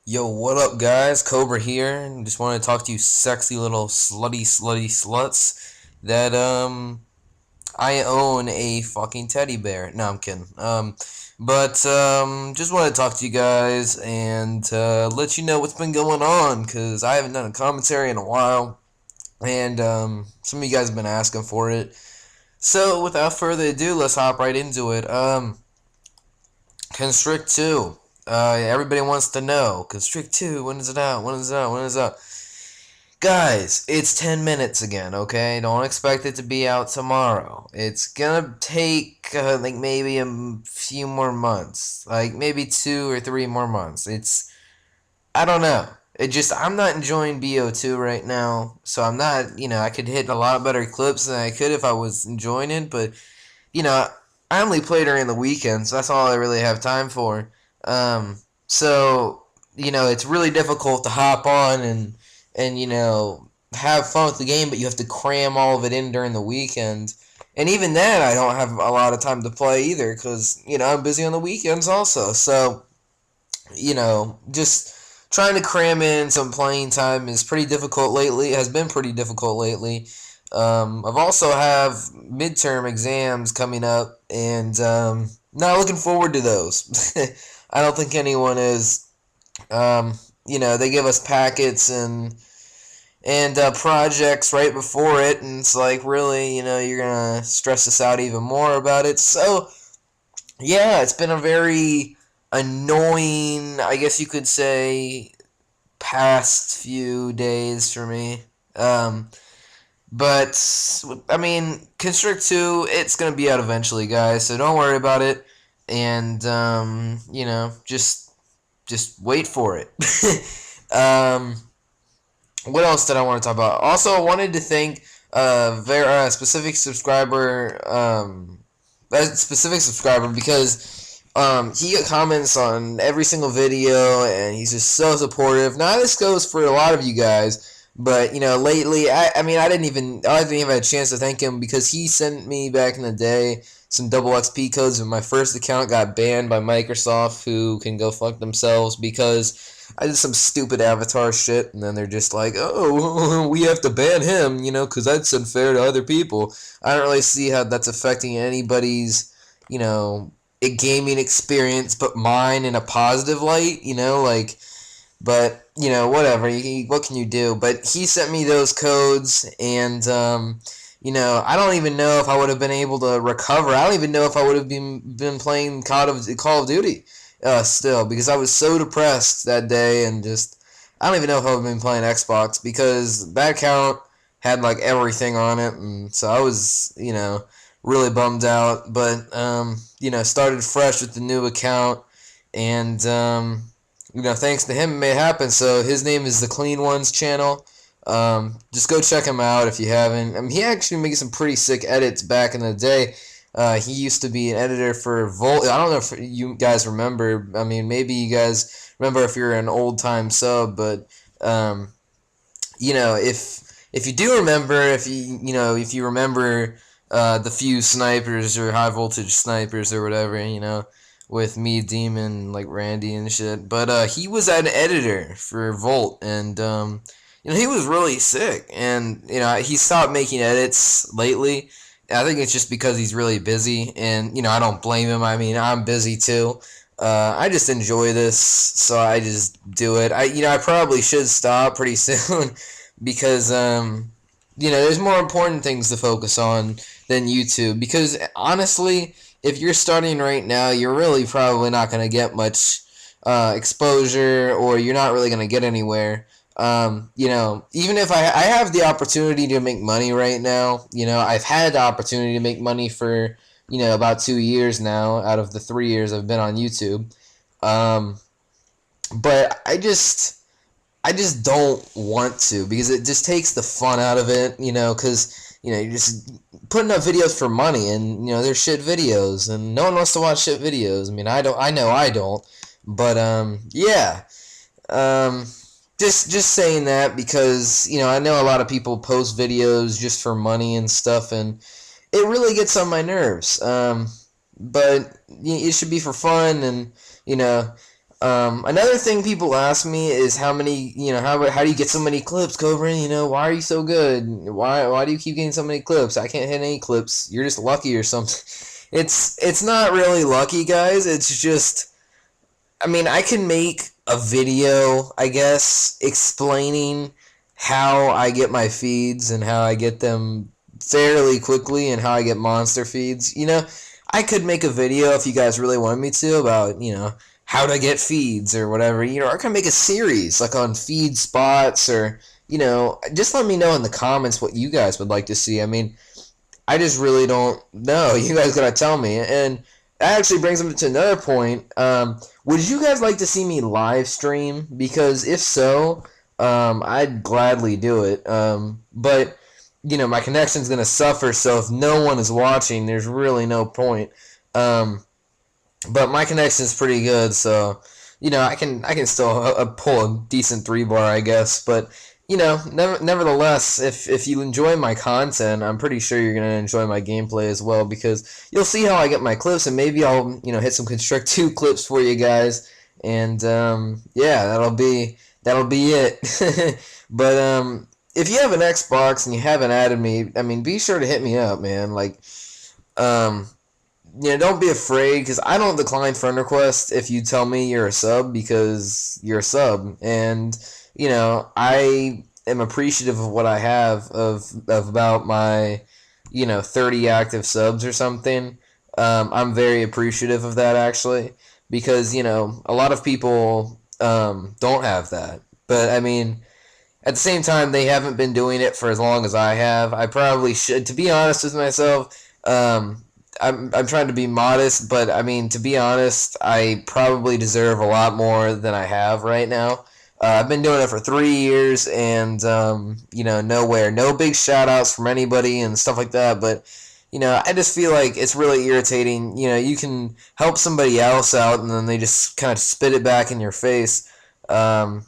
Yo, what up, guys? Cobra here, and just want to talk to you, sexy little slutty sluts. That I own a fucking teddy bear. No, I'm kidding. But just want to talk to you guys and let you know what's been going on, cause I haven't done a commentary in a while, and some of you guys have been asking for it. So without further ado, let's hop right into it. Constrict 2. Everybody wants to know. Constrict 2, when is it out? When is it out? When is it out? Guys, it's 10 minutes again, okay? Don't expect it to be out tomorrow. It's gonna take, like, maybe a few more months. Like, maybe 2 or 3 more months. I don't know. I'm not enjoying BO2 right now. So I'm not, I could hit a lot better clips than I could if I was enjoying it, but you know, I only play during the weekends. So that's all I really have time for. So it's really difficult to hop on and have fun with the game, but you have to cram all of it in during the weekend. And even then, I don't have a lot of time to play either because I'm busy on the weekends also. So just trying to cram in some playing time is pretty difficult lately. It has been pretty difficult lately. I've also have midterm exams coming up, and not looking forward to those. I don't think anyone is. They give us packets and projects right before it, and it's like really, you're gonna stress us out even more about it. So yeah, it's been a very annoying, I guess you could say, past few days for me. But I mean, Constrict 2, it's gonna be out eventually, guys. So don't worry about it, and just wait for it. um, what else did I want to talk about? Also, I wanted to thank a specific subscriber because he comments on every single video and he's just so supportive. Now this goes for a lot of you guys, but lately I didn't even have a chance to thank him because he sent me back in the day some double XP codes when my first account got banned by Microsoft, who can go fuck themselves because I did some stupid avatar shit, and then they're just like, oh, we have to ban him, because that's unfair to other people. I don't really see how that's affecting anybody's, gaming experience, but mine in a positive light, but, whatever, what can you do? But he sent me those codes, and, I don't even know if I would have been able to recover. I don't even know if I would have been playing Call of Duty still, because I was so depressed that day, and just I don't even know if I've been playing Xbox because that account had like everything on it, and so I was really bummed out. But started fresh with the new account, and thanks to him, it made it happen. So his name is the Clean Ones channel. Just go check him out if you haven't. I mean, he actually makes some pretty sick edits back in the day. He used to be an editor for Volt. I don't know if you guys remember. I mean, maybe you guys remember if you're an old time sub, but if you do remember, if you remember the few snipers or high voltage snipers or whatever, with me, Demon, like Randy and shit. But he was an editor for Volt, and he was really sick, and he stopped making edits lately. I think it's just because he's really busy, and I don't blame him. I mean, I'm busy too. I just enjoy this, so I just do it. I probably should stop pretty soon because there's more important things to focus on than YouTube. Because honestly, if you're starting right now, you're really probably not gonna get much exposure, or you're not really gonna get anywhere. Even if I have the opportunity to make money right now, I've had the opportunity to make money for, about 2 years now out of the 3 years I've been on YouTube. But I just don't want to because it just takes the fun out of it, because, you're just putting up videos for money, and, they're shit videos, and no one wants to watch shit videos. I mean, I know I don't, but, yeah. Um, just saying that because I know a lot of people post videos just for money and stuff, and it really gets on my nerves. But it should be for fun, and you know Another thing people ask me is how many, how do you get so many clips, Cobra? Why are you so good? Why do you keep getting so many clips? I can't hit any clips. You're just lucky or something. It's not really lucky, guys. It's just, I mean, I can make a video, I guess, explaining how I get my feeds and how I get them fairly quickly and how I get monster feeds. I could make a video if you guys really wanted me to about, how to get feeds or whatever. I can make a series like on feed spots or, just let me know in the comments what you guys would like to see. I mean, I just really don't know. You guys gotta tell me. And that actually brings me to another point. Would you guys like to see me live stream? Because if so, I'd gladly do it. But my connection's gonna suffer. So if no one is watching, there's really no point. But my connection's pretty good, so I can still pull a decent 3-bar, I guess. But nevertheless, if you enjoy my content, I'm pretty sure you're gonna enjoy my gameplay as well, because you'll see how I get my clips, and maybe I'll hit some Constrict 2 clips for you guys, and yeah, that'll be it. But if you have an Xbox and you haven't added me, I mean, be sure to hit me up, man. Like, don't be afraid, because I don't decline friend requests if you tell me you're a sub, because you're a sub, and I am appreciative of what I have of about my 30 active subs or something. I'm very appreciative of that, actually, because a lot of people don't have that, but I mean, at the same time, they haven't been doing it for as long as I have. I probably should, to be honest with myself. I'm trying to be modest, but I mean, to be honest, I probably deserve a lot more than I have right now. I've been doing it for 3 years, and no big shout outs from anybody and stuff like that, but I just feel like it's really irritating. You can help somebody else out, and then they just kind of spit it back in your face. I'm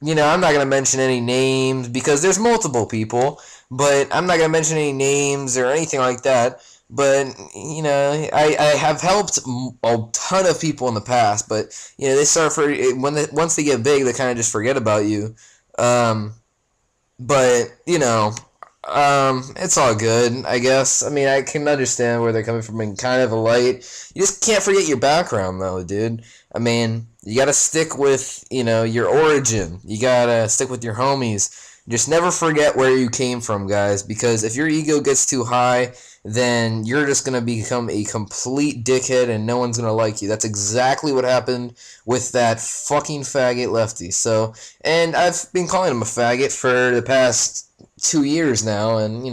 not going to mention any names because there's multiple people, but I'm not going to mention any names or anything like that. But, I have helped a ton of people in the past, but, they start once they get big, they kind of just forget about you. But, it's all good, I guess. I mean, I can understand where they're coming from being kind of a light. You just can't forget your background, though, dude. I mean, you gotta stick with, your origin. You gotta stick with your homies. Just never forget where you came from, guys, because if your ego gets too high, then you're just going to become a complete dickhead and no one's going to like you. That's exactly what happened with that fucking faggot Lefty. So, and I've been calling him a faggot for the past 2 years now, and,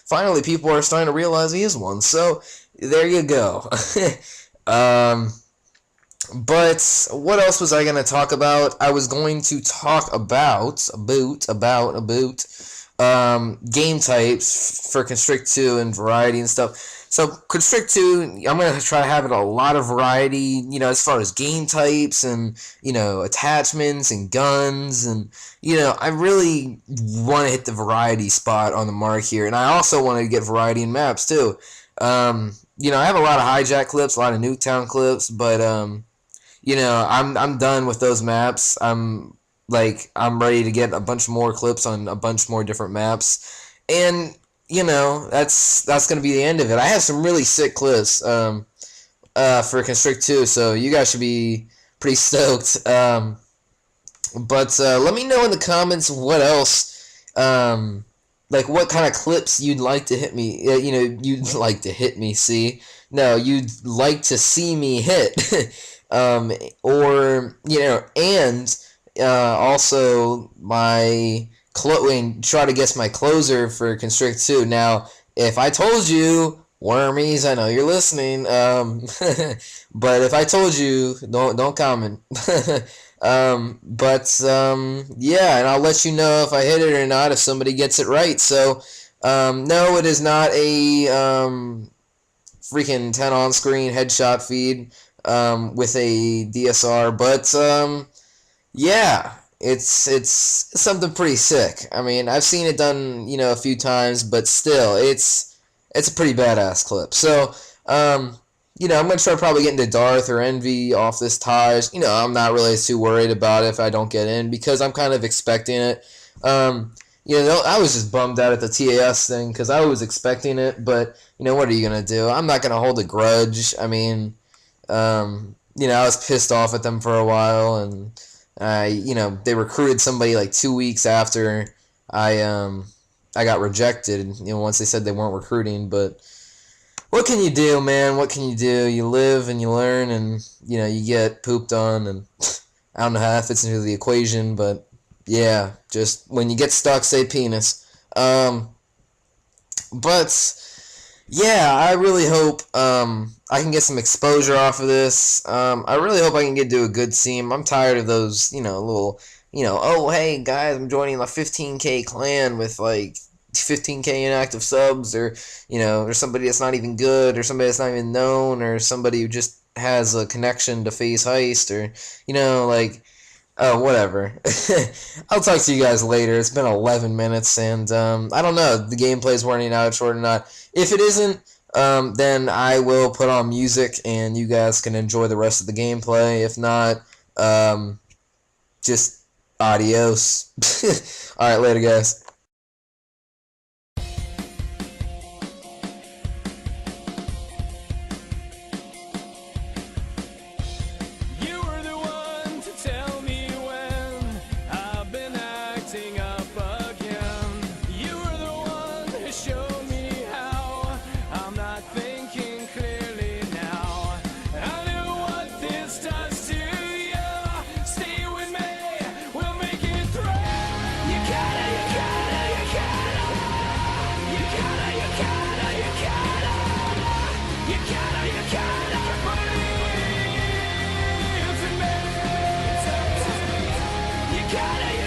finally people are starting to realize he is one. So, there you go. But what else was I going to talk about? I was going to talk about game types for Constrict 2 and variety and stuff. So Constrict 2, I'm going to try to have it a lot of variety, as far as game types and, attachments and guns. And, I really want to hit the variety spot on the mark here. And I also want to get variety in maps, too. I have a lot of hijack clips, a lot of Nuketown clips, but, I'm done with those maps. I'm ready to get a bunch more clips on a bunch more different maps, and that's gonna be the end of it. I have some really sick clips for Constrict 2, so you guys should be pretty stoked. But let me know in the comments what else, what kind of clips you'd like to hit me. You'd like to hit me. You'd like to see me hit. Or and also my try to guess my closer for Constrict 2. Now, if I told you, Wormies, I know you're listening, but if I told you, don't comment. Yeah, and I'll let you know if I hit it or not, if somebody gets it right. So, no, it is not a freaking 10 on-screen headshot feed with a DSR, but yeah, it's something pretty sick. I mean, I've seen it done, a few times, but still, it's a pretty badass clip. So, I'm going to try probably getting to Darth or Envy off this Taj. I'm not really too worried about it if I don't get in because I'm kind of expecting it. I was just bummed out at the TAS thing because I was expecting it, but, what are you going to do? I'm not going to hold a grudge. I mean, I was pissed off at them for a while, and, they recruited somebody like 2 weeks after I got rejected, once they said they weren't recruiting, but what can you do, man? What can you do? You live and you learn, and you get pooped on, and I don't know how that fits into the equation, but yeah, just when you get stuck, say penis. But yeah, I really hope I can get some exposure off of this. I really hope I can get to a good team. I'm tired of those, little, oh hey guys, I'm joining a 15K clan with like 15K inactive subs, or or somebody that's not even good, or somebody that's not even known, or somebody who just has a connection to FaZe Heist, or like, oh, whatever. I'll talk to you guys later. It's been 11 minutes, and I don't know, the gameplay's running out short or not. If it isn't, then I will put on music and you guys can enjoy the rest of the gameplay. If not, just adios. Alright, later guys. You gotta